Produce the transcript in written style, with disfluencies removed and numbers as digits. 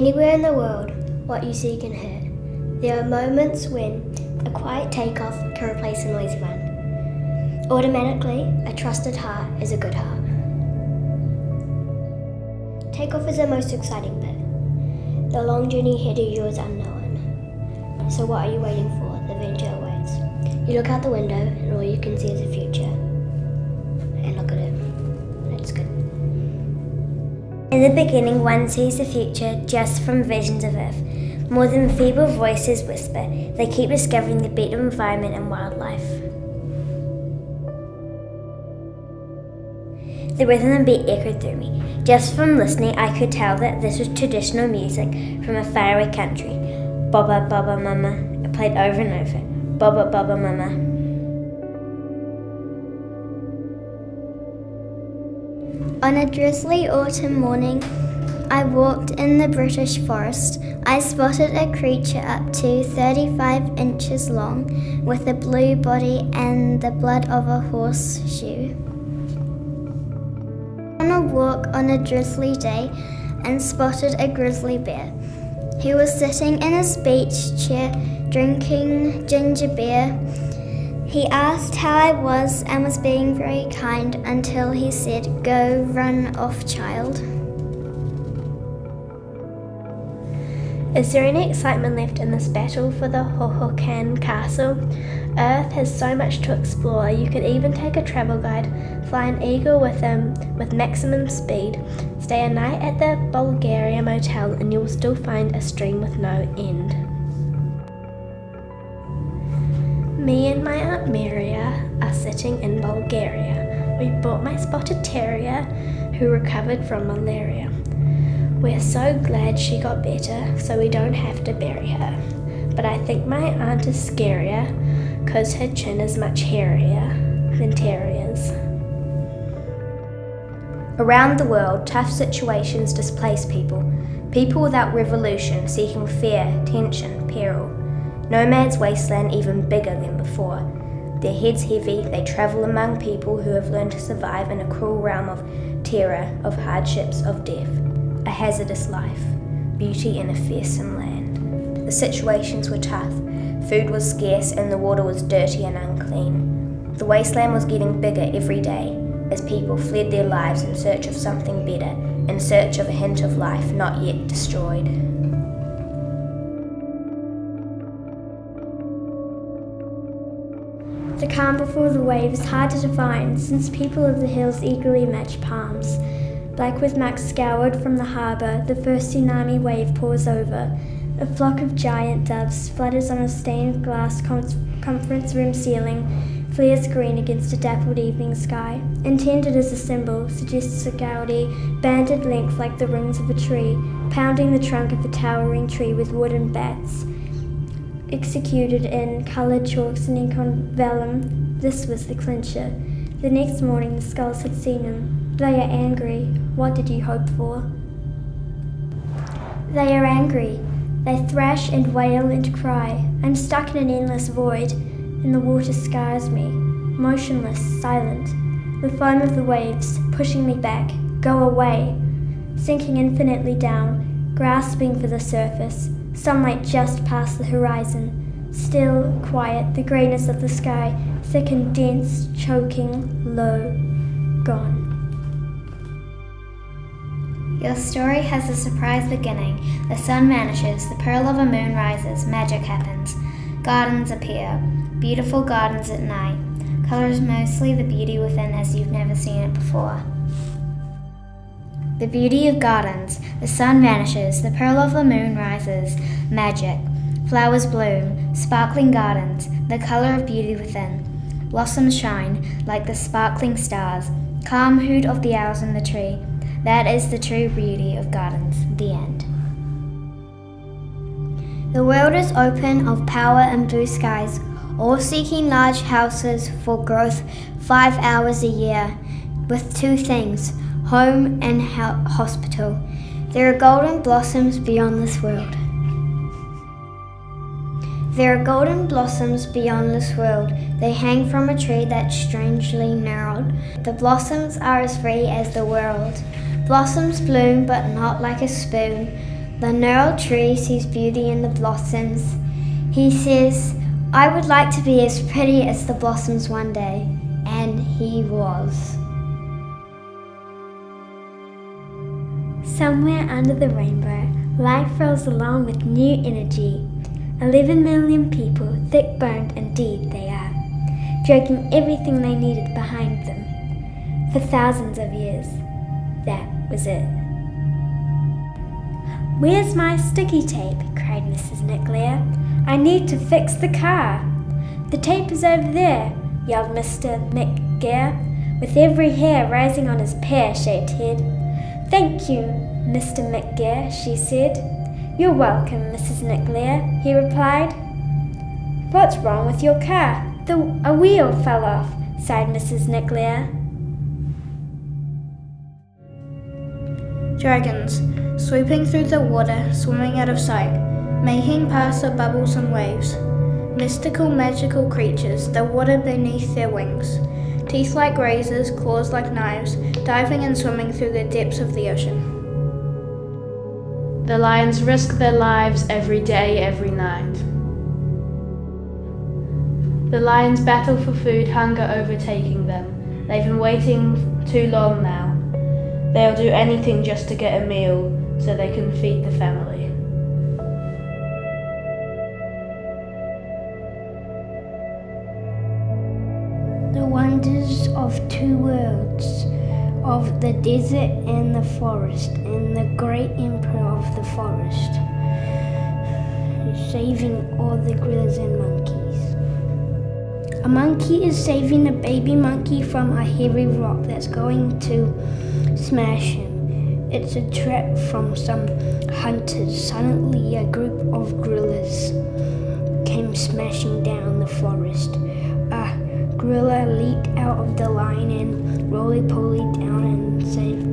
Anywhere in the world, what you see can hurt. There are moments when a quiet takeoff can replace a noisy one. Automatically, a trusted heart is a good heart. Takeoff is the most exciting bit. The long journey ahead of you is unknown. So what are you waiting for? The adventure awaits. You look out the window and all you can see is the future. And look at it. It's good. In the beginning, one sees the future just from visions of Earth. More than feeble voices whisper, they keep discovering the beat of environment and wildlife. The rhythm and beat echoed through me. Just from listening, I could tell that this was traditional music from a faraway country. Baba Baba Mama. It played over and over. Baba Baba Mama. On a drizzly autumn morning, I walked in the British forest. I spotted a creature up to 35 inches long, with a blue body and the blood of a horseshoe. On a walk on a drizzly day and spotted a grizzly bear. He was sitting in his beach chair drinking ginger beer. He asked how I was and was being very kind until he said, "Go run off, child." Is there any excitement left in this battle for the Hohokam Castle? Earth has so much to explore. You could even take a travel guide, fly an eagle with maximum speed, stay a night at the Bulgaria Motel, and you'll still find a stream with no end. Me and my Aunt Maria are sitting in Bulgaria. We bought my spotted terrier who recovered from malaria. We're so glad she got better, so we don't have to bury her. But I think my aunt is scarier, 'cause her chin is much hairier than terriers. Around the world, tough situations displace people. People without revolution, seeking fear, tension, peril. Nomads wasteland even bigger than before. Their heads heavy, they travel among people who have learned to survive in a cruel realm of terror, of hardships, of death. A hazardous life, beauty in a fearsome land. The situations were tough. Food was scarce and the water was dirty and unclean. The wasteland was getting bigger every day as people fled their lives in search of something better, in search of a hint of life not yet destroyed. The calm before the wave is hard to define, since people of the hills eagerly match palms. Black with muck scoured from the harbour, the first tsunami wave pours over. A flock of giant doves flutters on a stained glass conference room ceiling, flares green against a dappled evening sky. Intended as a symbol, suggests a Gaudi, banded length like the rings of a tree, pounding the trunk of a towering tree with wooden bats. Executed in coloured chalks and ink on vellum, this was the clincher. The next morning the skulls had seen him. They are angry. What did you hope for? They are angry. They thrash and wail and cry. I'm stuck in an endless void, and the water scars me, motionless, silent. The foam of the waves, pushing me back. Go away. Sinking infinitely down, grasping for the surface. Sunlight just past the horizon. Still, quiet, the greyness of the sky, thick and dense, choking, low, gone. Your story has a surprise beginning. The sun vanishes, the pearl of a moon rises, magic happens. Gardens appear, beautiful gardens at night. Colours mostly the beauty within as you've never seen it before. The beauty of gardens. The sun vanishes, the pearl of the moon rises, magic. Flowers bloom, sparkling gardens, the colour of beauty within. Blossoms shine like the sparkling stars, calm hoot of the owls in the tree. That is the true beauty of gardens. The end. The world is open of power and blue skies, all seeking large houses for growth 5 hours a year, with 2 things, home and hospital. There are golden blossoms beyond this world. There are golden blossoms beyond this world. They hang from a tree that's strangely gnarled. The blossoms are as free as the world. Blossoms bloom, but not like a spoon. The gnarled tree sees beauty in the blossoms. He says, "I would like to be as pretty as the blossoms one day." And he was. Somewhere under the rainbow, life rolls along with new energy. 11 million people, thick-boned indeed they are, dragging everything they needed behind them. For thousands of years, that was it. "Where's my sticky tape?" cried Mrs. Nicklear. "I need to fix the car." "The tape is over there," yelled Mr. McGear, with every hair rising on his pear-shaped head. "Thank you, Mr. McGear," she said. "You're welcome, Mrs. Nicklear," he replied. "What's wrong with your car?" A wheel fell off," sighed Mrs. Nicklear. Dragons, swooping through the water, swimming out of sight, making past the bubbles and waves. Mystical, magical creatures, the water beneath their wings. Teeth like razors, claws like knives, diving and swimming through the depths of the ocean. The lions risk their lives every day, every night. The lions battle for food, hunger overtaking them. They've been waiting too long now. They'll do anything just to get a meal so they can feed the family. The wonders of two worlds, of the desert and the forest, and the great emperor of the forest, saving all the gorillas and monkeys. A monkey is saving a baby monkey from a heavy rock that's going to smash him. It's a trap from some hunters. Suddenly a group of gorillas came smashing down the forest. A gorilla leaped out of the line and roly-poly down and saved